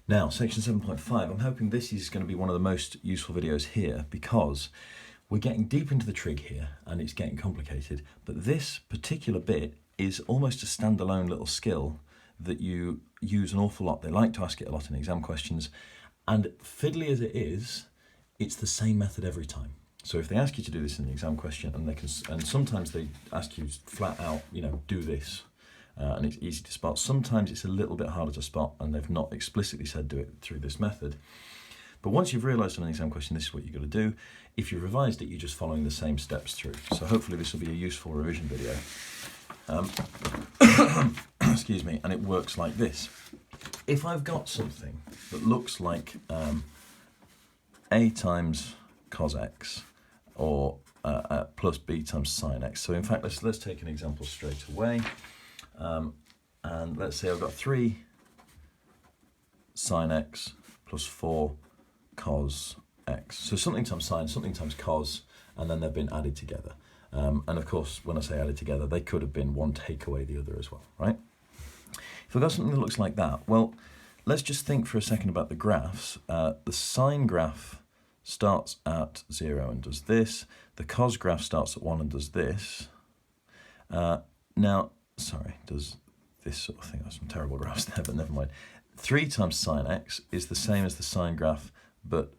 Now, section 7.5, I'm hoping this is going to be one of the most useful videos here because we're getting deep into the trig here and it's getting complicated, but this particular bit is almost a standalone little skill that you use an awful lot. They like to ask it a lot in exam questions, and fiddly as it is, it's the same method every time. So if they ask you to do this in the exam question, and sometimes they ask you flat out, do this, and it's easy to spot. Sometimes it's a little bit harder to spot, and they've not explicitly said do it through this method. But once you've realised on an exam question this is what you've got to do, if you've revised it, you're just following the same steps through. So hopefully this will be a useful revision video. Excuse me, and it works like this. If I've got something that looks like a times cos x or plus b times sine x. So in fact, let's take an example straight away. And let's say I've got 3 sine x plus 4 cos x. So something times sine, something times cos, and then they've been added together. And of course, when I say added together, they could have been one take away the other as well, right? If I've got something that looks like that, well, let's just think for a second about the graphs. The sine graph starts at 0 and does this. The cos graph starts at 1 and does this. Does this sort of thing. That's some terrible graphs there, but never mind. 3 times sine x is the same as the sine graph, but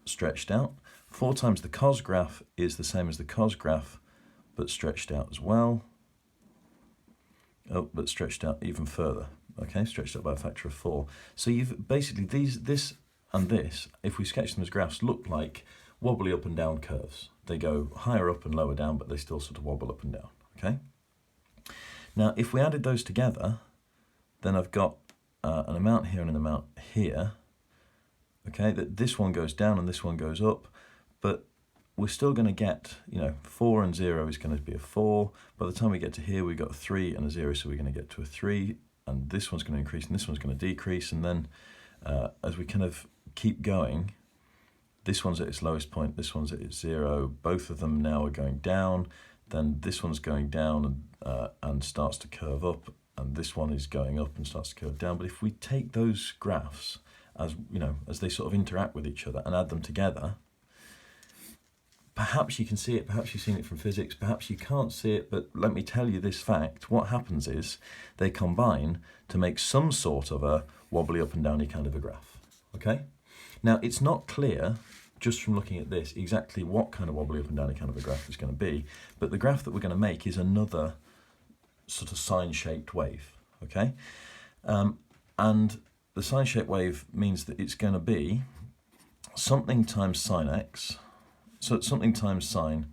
stretched out. 4 times the cos graph is the same as the cos graph, but stretched out as well. Oh, but stretched out even further. Okay, stretched out by a factor of 4. So you've basically this and this, if we sketch them as graphs, look like wobbly up and down curves. They go higher up and lower down, but they still sort of wobble up and down. Okay. Now, if we added those together, then I've got an amount here and an amount here. Okay, that this one goes down and this one goes up, but we're still going to get, 4 and 0 is going to be a 4. By the time we get to here, we've got a 3 and a 0, so we're going to get to a 3, and this one's going to increase and this one's going to decrease, and then as we kind of keep going, this one's at its lowest point, this one's at its 0, both of them now are going down, then this one's going down and starts to curve up, and this one is going up and starts to curve down. But if we take those graphs as as they sort of interact with each other and add them together, perhaps you can see it, perhaps you've seen it from physics, perhaps you can't see it, but let me tell you this fact. What happens is they combine to make some sort of a wobbly up and downy kind of a graph. Okay? Now, it's not clear just from looking at this exactly what kind of wobbly up and downy kind of a graph is going to be, but the graph that we're going to make is another sort of sine-shaped wave. Okay? And the sine-shaped wave means that it's going to be something times sine x. So it's something times sine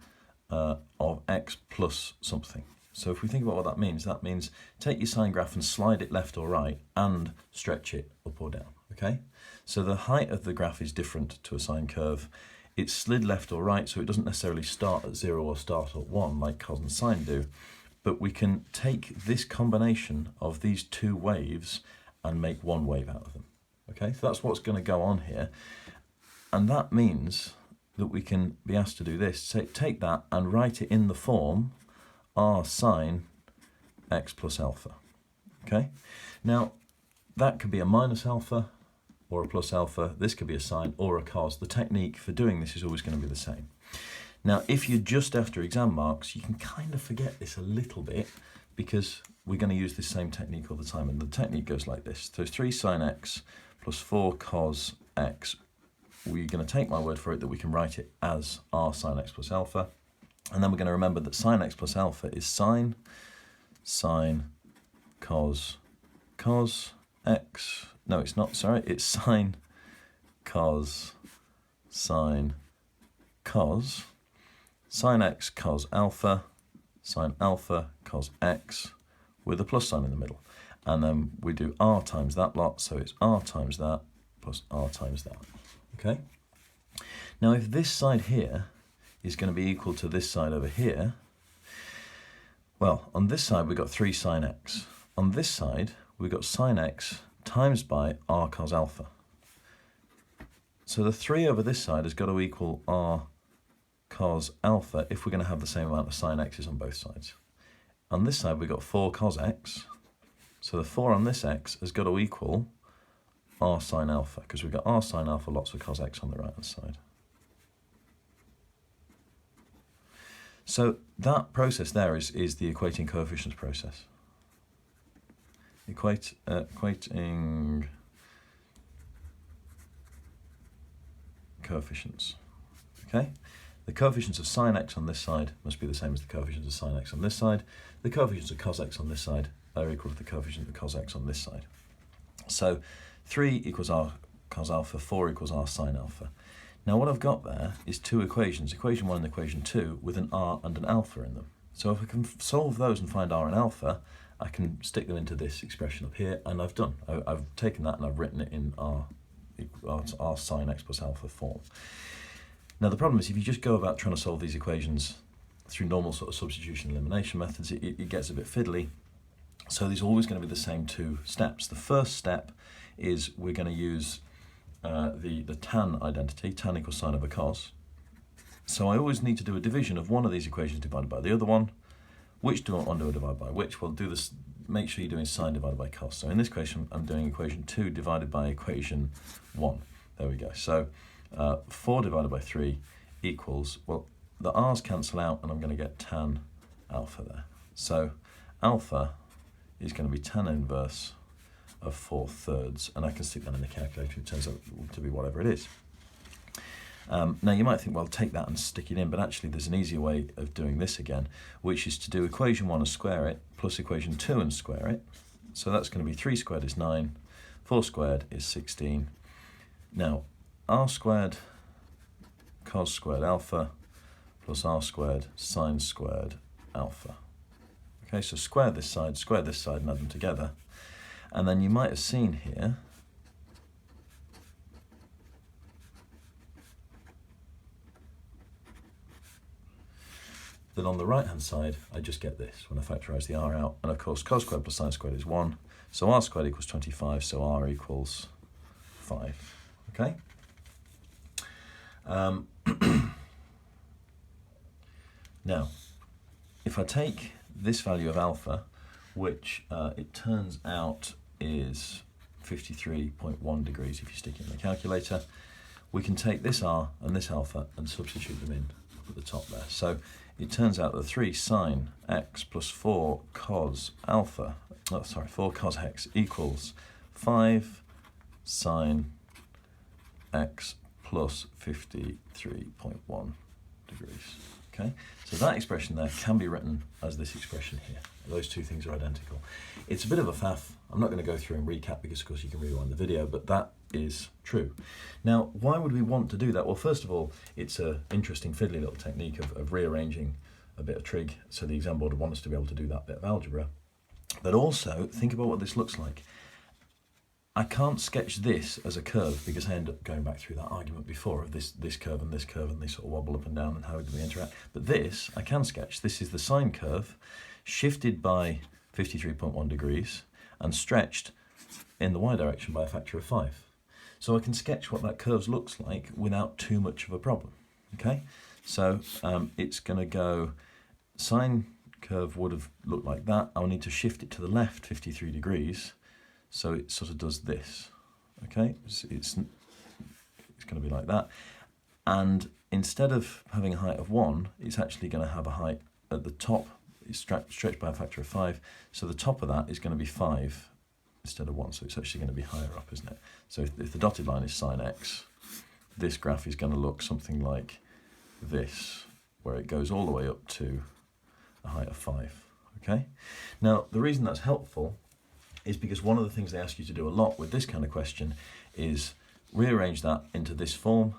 of x plus something. So if we think about what that means take your sine graph and slide it left or right and stretch it up or down, okay? So the height of the graph is different to a sine curve. It's slid left or right, so it doesn't necessarily start at 0 or start at 1 like cos and sine do, but we can take this combination of these two waves and make one wave out of them, okay? So that's what's going to go on here, and that means that we can be asked to do this. So take that and write it in the form r sine x plus alpha. Okay? Now, that could be a minus alpha or a plus alpha. This could be a sine or a cos. The technique for doing this is always going to be the same. Now, if you're just after exam marks, you can kind of forget this a little bit because we're going to use this same technique all the time. And the technique goes like this. So 3 sine x plus 4 cos x. We're going to take my word for it that we can write it as r sine x plus alpha. And then we're going to remember that sine x plus alpha is sine, cos x. No, it's not, sorry. It's sine, cos, sine, cos, sine x cos alpha, sine alpha cos x with a plus sign in the middle. And then we do r times that lot, so it's r times that plus r times that. Okay. Now, if this side here is going to be equal to this side over here, well, on this side we've got 3 sine x. On this side we've got sine x times by r cos alpha. So the 3 over this side has got to equal r cos alpha if we're going to have the same amount of sine x's on both sides. On this side we've got 4 cos x, so the 4 on this x has got to equal r sine alpha, because we've got r sine alpha lots of cos x on the right-hand side. So that process there is the equating coefficients process. Equating coefficients. Okay? The coefficients of sine x on this side must be the same as the coefficients of sine x on this side. The coefficients of cos x on this side are equal to the coefficient of cos x on this side. So 3 equals r cos alpha, 4 equals r sine alpha. Now what I've got there is two equations, equation 1 and equation 2, with an r and an alpha in them. So if I can solve those and find r and alpha, I can stick them into this expression up here, and I've done. I've taken that and I've written it in r sine x plus alpha form. Now the problem is, if you just go about trying to solve these equations through normal sort of substitution and elimination methods, it gets a bit fiddly. So there's always going to be the same two steps. The first step is we're going to use the tan identity, tan equals sine over cos. So I always need to do a division of one of these equations divided by the other one. Which do I want to divide by which? Well, do this. Make sure you're doing sine divided by cos. So in this equation, I'm doing equation 2 divided by equation 1. There we go. So 4 divided by 3 equals, well, the r's cancel out, and I'm going to get tan alpha there. So alpha is going to be tan inverse of 4/3, and I can stick that in the calculator. It turns out to be whatever it is. Now you might think, well, take that and stick it in, but actually there's an easier way of doing this again, which is to do equation 1 and square it, plus equation 2 and square it. So that's going to be 3 squared is 9, 4 squared is 16. Now r squared cos squared alpha plus r squared sine squared alpha. Okay, so square this side, and add them together. And then you might have seen here that on the right-hand side, I just get this when I factorise the r out. And of course, cos squared plus sine squared is 1. So r squared equals 25, so r equals 5. Okay? Now, if I take this value of alpha, which it turns out is 53.1 degrees if you stick it in the calculator, we can take this r and this alpha and substitute them in at the top there. So it turns out that 3 sine x plus 4 cos alpha, 4 cos x equals 5 sine x plus 53.1 degrees. Okay, so that expression there can be written as this expression here. Those two things are identical. It's a bit of a faff. I'm not going to go through and recap because, of course, you can rewind the video, but that is true. Now, why would we want to do that? Well, first of all, it's an interesting fiddly little technique of rearranging a bit of trig, so the exam board would want us to be able to do that bit of algebra. But also, think about what this looks like. I can't sketch this as a curve because I end up going back through that argument before of this curve, and they sort of wobble up and down and how do we interact. But this, I can sketch. This is the sine curve shifted by 53.1 degrees and stretched in the y direction by a factor of 5. So I can sketch what that curve looks like without too much of a problem. Okay, so it's going to go, sine curve would have looked like that. I'll need to shift it to the left 53 degrees. So it sort of does this, okay? It's going to be like that. And instead of having a height of 1, it's actually going to have a height at the top. It's stretched by a factor of 5. So the top of that is going to be 5 instead of 1. So it's actually going to be higher up, isn't it? So if the dotted line is sine x, this graph is going to look something like this, where it goes all the way up to a height of 5, okay? Now, the reason that's helpful is because one of the things they ask you to do a lot with this kind of question is rearrange that into this form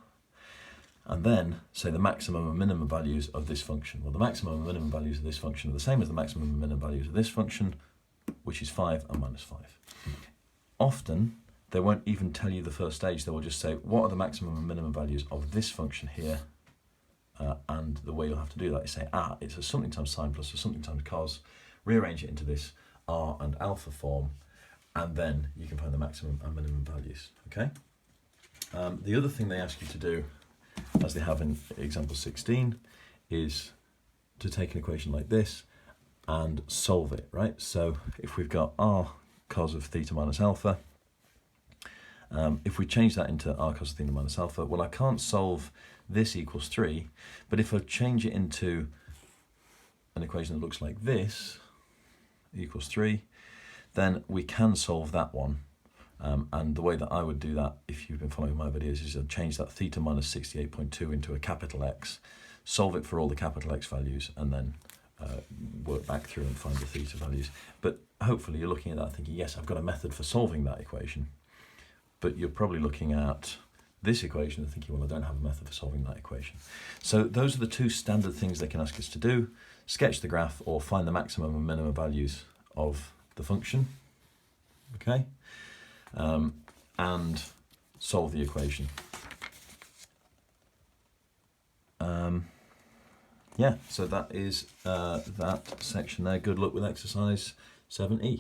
and then say the maximum and minimum values of this function. Well, the maximum and minimum values of this function are the same as the maximum and minimum values of this function, which is 5 and minus 5. Often, they won't even tell you the first stage. They will just say, what are the maximum and minimum values of this function here? And the way you'll have to do that is say, it's a something times sine plus a something times cos, rearrange it into this r and alpha form, and then you can find the maximum and minimum values, okay? The other thing they ask you to do, as they have in example 16, is to take an equation like this and solve it, right? So if we've got r cos of theta minus alpha, If we change that into r cos theta minus alpha, well, I can't solve this equals 3, but if I change it into an equation that looks like this, equals 3, then we can solve that one. And the way that I would do that, if you've been following my videos, is I'd change that theta minus 68.2 into a capital X, solve it for all the capital X values, and then work back through and find the theta values. But hopefully you're looking at that thinking, yes, I've got a method for solving that equation. But you're probably looking at this equation and thinking, well, I don't have a method for solving that equation. So those are the two standard things they can ask us to do: sketch the graph or find the maximum and minimum values of the function, okay, and solve the equation. Yeah, so that is that section there. Good luck with exercise 7E.